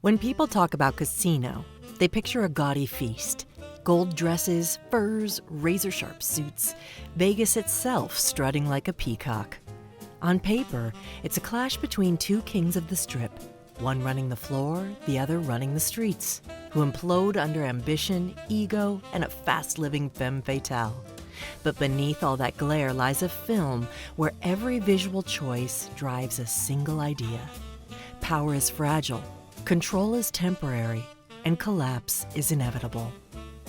When people talk about casino, they picture a gaudy feast. Gold dresses, furs, razor-sharp suits, Vegas itself strutting like a peacock. On paper, it's a clash between two kings of the Strip, one running the floor, the other running the streets, who implode under ambition, ego, and a fast-living femme fatale. But beneath all that glare lies a film where every visual choice drives a single idea. Power is fragile, control is temporary, and collapse is inevitable.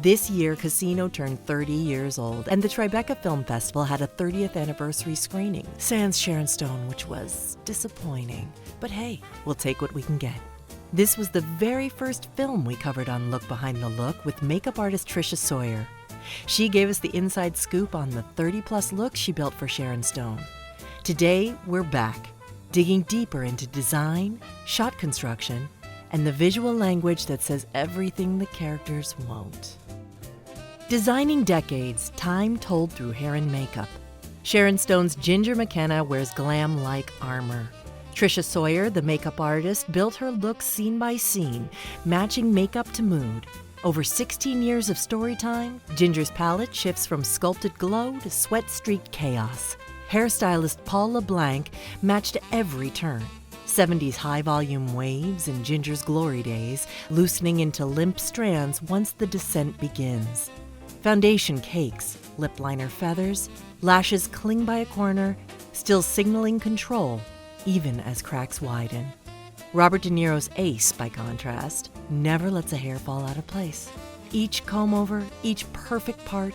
This year, Casino turned 30 years old, and the Tribeca Film Festival had a 30th anniversary screening, sans Sharon Stone, which was disappointing. But hey, we'll take what we can get. This was the very first film we covered on Look Behind the Look with makeup artist Tricia Sawyer. She gave us the inside scoop on the 30-plus looks she built for Sharon Stone. Today, we're back, digging deeper into design, shot construction, and the visual language that says everything the characters won't. Designing decades, time told through hair and makeup. Sharon Stone's Ginger McKenna wears glam-like armor. Tricia Sawyer, the makeup artist, built her look scene by scene, matching makeup to mood. Over 16 years of story time, Ginger's palette shifts from sculpted glow to sweat-streaked chaos. Hairstylist Paul LeBlanc matched every turn. 70s high-volume waves in Ginger's glory days, loosening into limp strands once the descent begins. Foundation cakes, lip liner feathers, lashes cling by a corner, still signaling control, even as cracks widen. Robert DeNiro's Ace, by contrast, never lets a hair fall out of place. Each comb-over, each perfect part,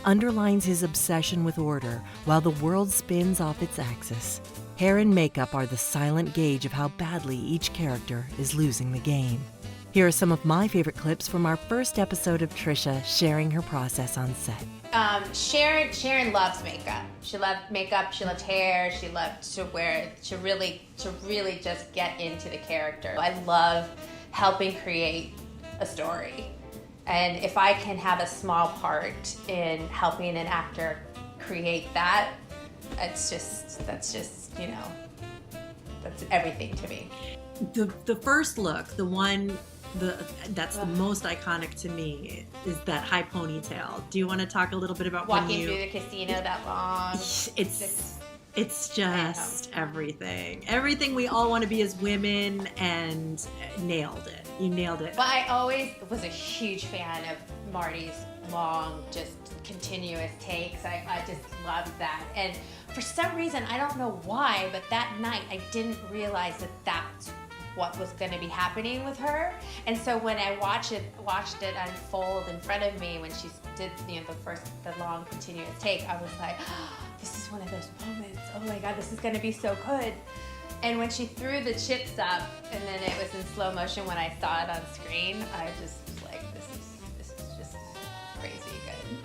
underlines his obsession with order while the world spins off its axis. Hair and makeup are the silent gauge of how badly each character is losing the game. Here are some of my favorite clips from our first episode of Tricia sharing her process on set. Sharon loves makeup. She loved makeup, she loved hair, she loved to wear it, to really just get into the character. I love helping create a story. And if I can have a small part in helping an actor create that, that's everything to me. The first look, that's the most iconic to me, is that high ponytail. Do you want to talk a little bit about walking through the casino that long? It's just everything we all want to be as women, and nailed it. You nailed it. But I always was a huge fan of Marty's long, just continuous takes. I just loved that. And for some reason, I don't know why, but that night I didn't realize that that's what was going to be happening with her. And so when I watched it unfold in front of me, when she did the long continuous take, I was like, oh, this is one of those moments. Oh my God, this is going to be so good. And when she threw the chips up, and then it was in slow motion when I saw it on screen, I just was like, this is just crazy good.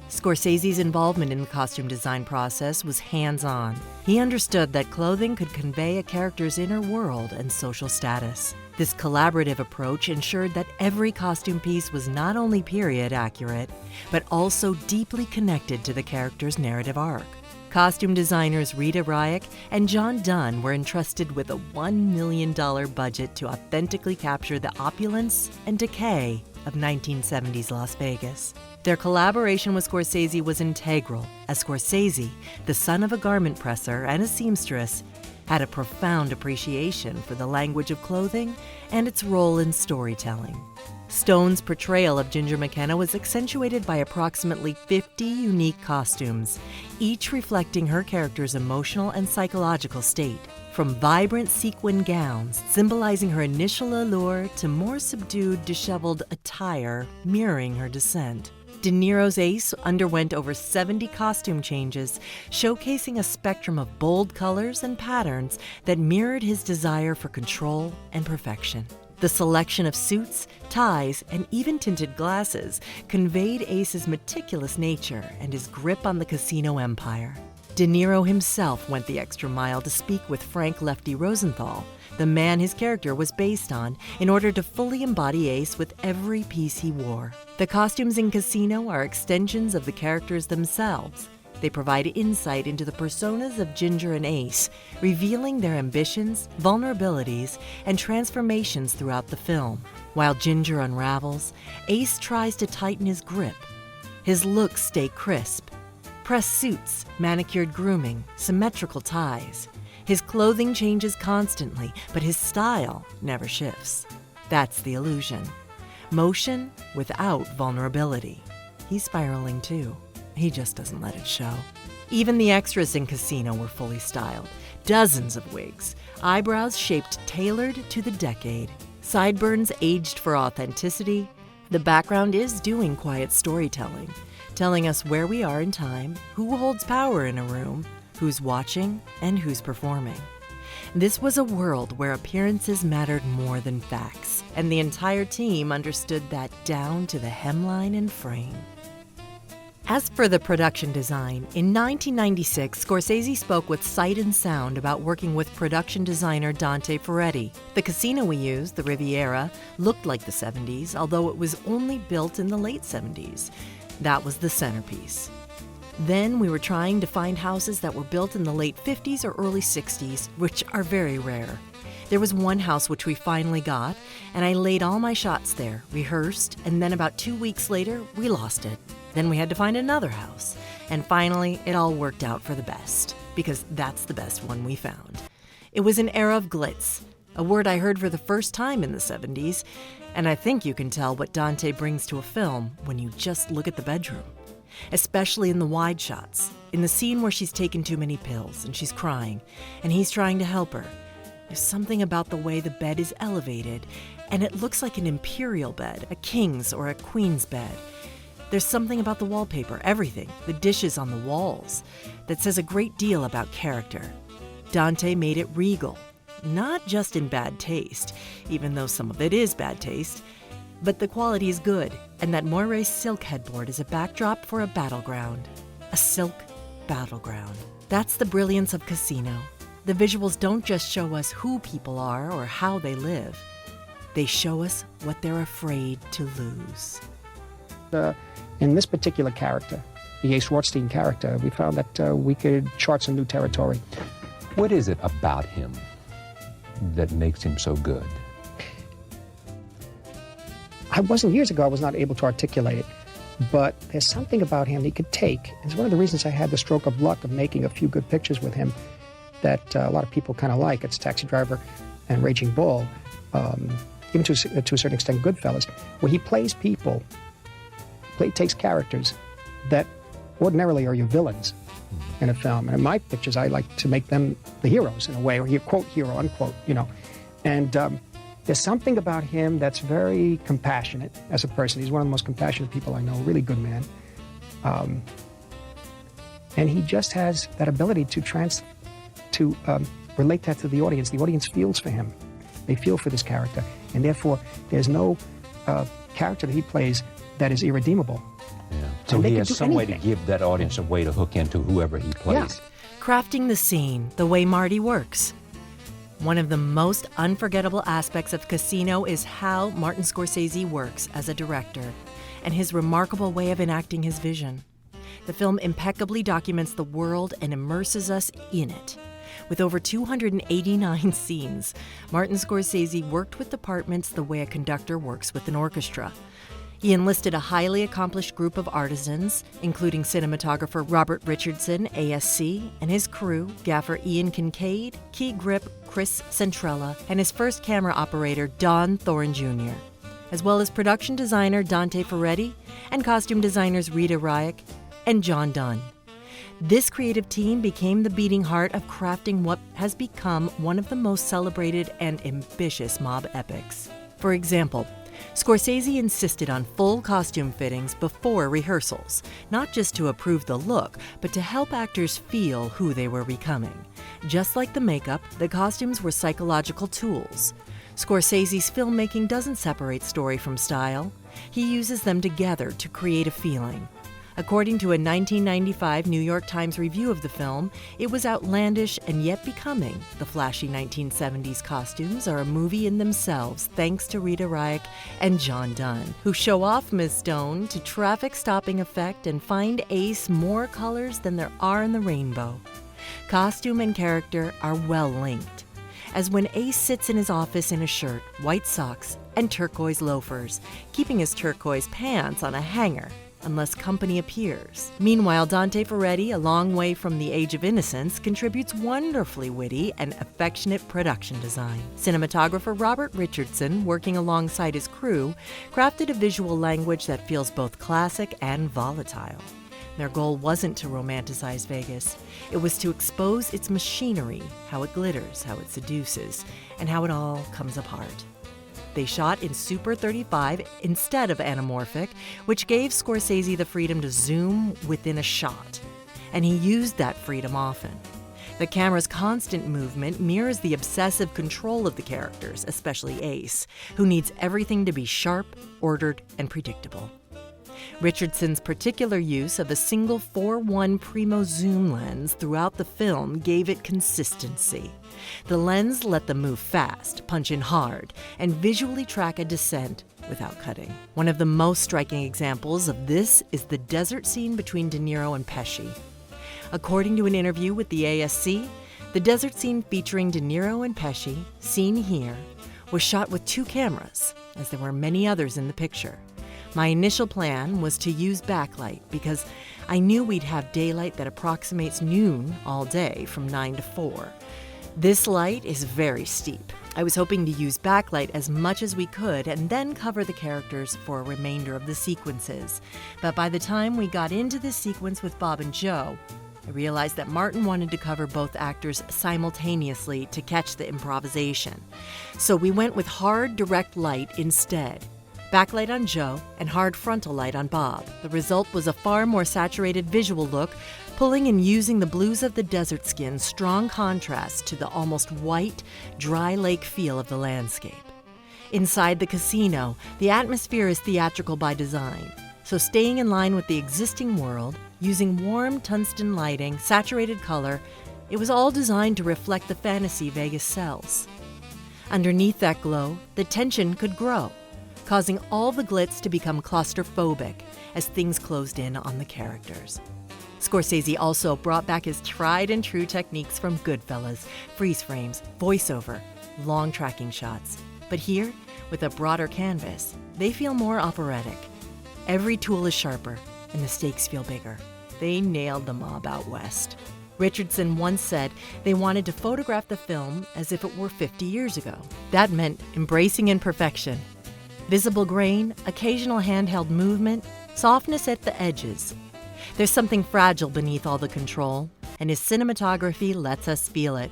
Scorsese's involvement in the costume design process was hands-on. He understood that clothing could convey a character's inner world and social status. This collaborative approach ensured that every costume piece was not only period accurate, but also deeply connected to the character's narrative arc. Costume designers Rita Ryack and John Dunn were entrusted with a $1 million budget to authentically capture the opulence and decay of 1970s Las Vegas. Their collaboration with Scorsese was integral, as Scorsese, the son of a garment presser and a seamstress, had a profound appreciation for the language of clothing and its role in storytelling. Stone's portrayal of Ginger McKenna was accentuated by approximately 50 unique costumes, each reflecting her character's emotional and psychological state. From vibrant sequin gowns symbolizing her initial allure to more subdued, disheveled attire mirroring her descent. De Niro's Ace underwent over 70 costume changes, showcasing a spectrum of bold colors and patterns that mirrored his desire for control and perfection. The selection of suits, ties, and even tinted glasses conveyed Ace's meticulous nature and his grip on the casino empire. De Niro himself went the extra mile to speak with Frank Lefty Rosenthal, the man his character was based on, in order to fully embody Ace with every piece he wore. The costumes in Casino are extensions of the characters themselves. They provide insight into the personas of Ginger and Ace, revealing their ambitions, vulnerabilities, and transformations throughout the film. While Ginger unravels, Ace tries to tighten his grip. His looks stay crisp. Pressed suits, manicured grooming, symmetrical ties. His clothing changes constantly, but his style never shifts. That's the illusion. Motion without vulnerability. He's spiraling too. He just doesn't let it show. Even the extras in Casino were fully styled. Dozens of wigs, eyebrows shaped tailored to the decade, sideburns aged for authenticity. The background is doing quiet storytelling, telling us where we are in time, who holds power in a room, who's watching, and who's performing. This was a world where appearances mattered more than facts, and the entire team understood that down to the hemline and frame. As for the production design, in 1996, Scorsese spoke with Sight and Sound about working with production designer Dante Ferretti. The casino we used, the Riviera, looked like the 70s, although it was only built in the late 70s. That was the centerpiece. Then we were trying to find houses that were built in the late 50s or early 60s, which are very rare. There was one house which we finally got, and I laid all my shots there, rehearsed, and then about 2 weeks later, we lost it. Then we had to find another house. And finally, it all worked out for the best, because that's the best one we found. It was an era of glitz, a word I heard for the first time in the 70s, and I think you can tell what Dante brings to a film when you just look at the bedroom. Especially in the wide shots, in the scene where she's taken too many pills and she's crying, and he's trying to help her. There's something about the way the bed is elevated, and it looks like an imperial bed, a king's or a queen's bed. There's something about the wallpaper, everything, the dishes on the walls, that says a great deal about character. Dante made it regal, not just in bad taste, even though some of it is bad taste, but the quality is good, and that moire silk headboard is a backdrop for a battleground. A silk battleground. That's the brilliance of Casino. The visuals don't just show us who people are or how they live. They show us what they're afraid to lose. In this particular character, the Ace Rothstein character, we found that we could chart some new territory. What is it about him that makes him so good? Years ago, I was not able to articulate it, but there's something about him he could take. It's one of the reasons I had the stroke of luck of making a few good pictures with him that a lot of people kind of like. It's Taxi Driver and Raging Bull, even to a certain extent Goodfellas, where he plays people, takes characters that ordinarily are your villains in a film. And in my pictures, I like to make them the heroes in a way, or quote, hero, unquote, you know. And there's something about him that's very compassionate as a person. He's one of the most compassionate people I know, a really good man. And he just has that ability to relate that to the audience. The audience feels for him. They feel for this character. And therefore, there's no character that he plays that is irredeemable. Yeah. So he has some way to give that audience a way to hook into whoever he plays. Yeah. Crafting the scene the way Marty works. One of the most unforgettable aspects of Casino is how Martin Scorsese works as a director and his remarkable way of enacting his vision. The film impeccably documents the world and immerses us in it. With over 289 scenes, Martin Scorsese worked with departments the way a conductor works with an orchestra. He enlisted a highly accomplished group of artisans, including cinematographer Robert Richardson, ASC, and his crew, gaffer Ian Kincaid, key grip Chris Centrella, and his first camera operator Don Thorne Jr., as well as production designer Dante Ferretti and costume designers Rita Ryack and John Dunn. This creative team became the beating heart of crafting what has become one of the most celebrated and ambitious mob epics. For example, Scorsese insisted on full costume fittings before rehearsals, not just to approve the look, but to help actors feel who they were becoming. Just like the makeup, the costumes were psychological tools. Scorsese's filmmaking doesn't separate story from style. He uses them together to create a feeling. According to a 1995 New York Times review of the film, it was outlandish and yet becoming. The flashy 1970s costumes are a movie in themselves thanks to Rita Reich and John Dunn, who show off Ms. Stone to traffic stopping effect and find Ace more colors than there are in the rainbow. Costume and character are well linked, as when Ace sits in his office in a shirt, white socks, and turquoise loafers, keeping his turquoise pants on a hanger unless company appears. Meanwhile, Dante Ferretti, a long way from the age of innocence, contributes wonderfully witty and affectionate production design. Cinematographer Robert Richardson, working alongside his crew, crafted a visual language that feels both classic and volatile. Their goal wasn't to romanticize Vegas. It was to expose its machinery, how it glitters, how it seduces, and how it all comes apart. They shot in Super 35 instead of anamorphic, which gave Scorsese the freedom to zoom within a shot. And he used that freedom often. The camera's constant movement mirrors the obsessive control of the characters, especially Ace, who needs everything to be sharp, ordered, and predictable. Richardson's particular use of a single 4:1 primo zoom lens throughout the film gave it consistency. The lens let them move fast, punch in hard, and visually track a descent without cutting. One of the most striking examples of this is the desert scene between De Niro and Pesci. According to an interview with the ASC, the desert scene featuring De Niro and Pesci, seen here, was shot with 2 cameras, as there were many others in the picture. My initial plan was to use backlight because I knew we'd have daylight that approximates noon all day from 9 to 4. This light is very steep. I was hoping to use backlight as much as we could and then cover the characters for a remainder of the sequences. But by the time we got into this sequence with Bob and Joe, I realized that Martin wanted to cover both actors simultaneously to catch the improvisation. So we went with hard, direct light instead. Backlight on Joe and hard frontal light on Bob. The result was a far more saturated visual look, pulling and using the blues of the desert skin's strong contrast to the almost white, dry lake feel of the landscape. Inside the casino, the atmosphere is theatrical by design, so staying in line with the existing world, using warm tungsten lighting, saturated color, it was all designed to reflect the fantasy Vegas sells. Underneath that glow, the tension could grow, causing all the glitz to become claustrophobic as things closed in on the characters. Scorsese also brought back his tried and true techniques from Goodfellas, freeze frames, voiceover, long tracking shots. But here, with a broader canvas, they feel more operatic. Every tool is sharper, and the stakes feel bigger. They nailed the mob out west. Richardson once said they wanted to photograph the film as if it were 50 years ago. That meant embracing imperfection. Visible grain, occasional handheld movement, softness at the edges. There's something fragile beneath all the control, and his cinematography lets us feel it.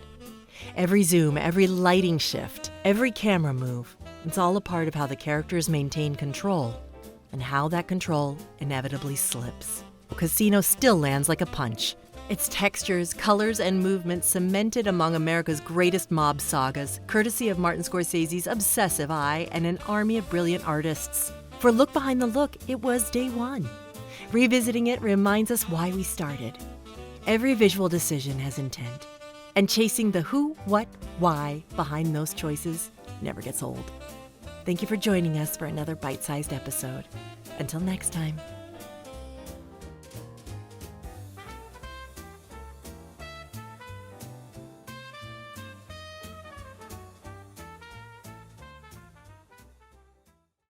Every zoom, every lighting shift, every camera move, it's all a part of how the characters maintain control, and how that control inevitably slips. Casino still lands like a punch. Its textures, colors, and movements cemented among America's greatest mob sagas, courtesy of Martin Scorsese's obsessive eye and an army of brilliant artists. For a look behind the look, it was day one. Revisiting it reminds us why we started. Every visual decision has intent, and chasing the who, what, why behind those choices never gets old. Thank you for joining us for another bite-sized episode. Until next time.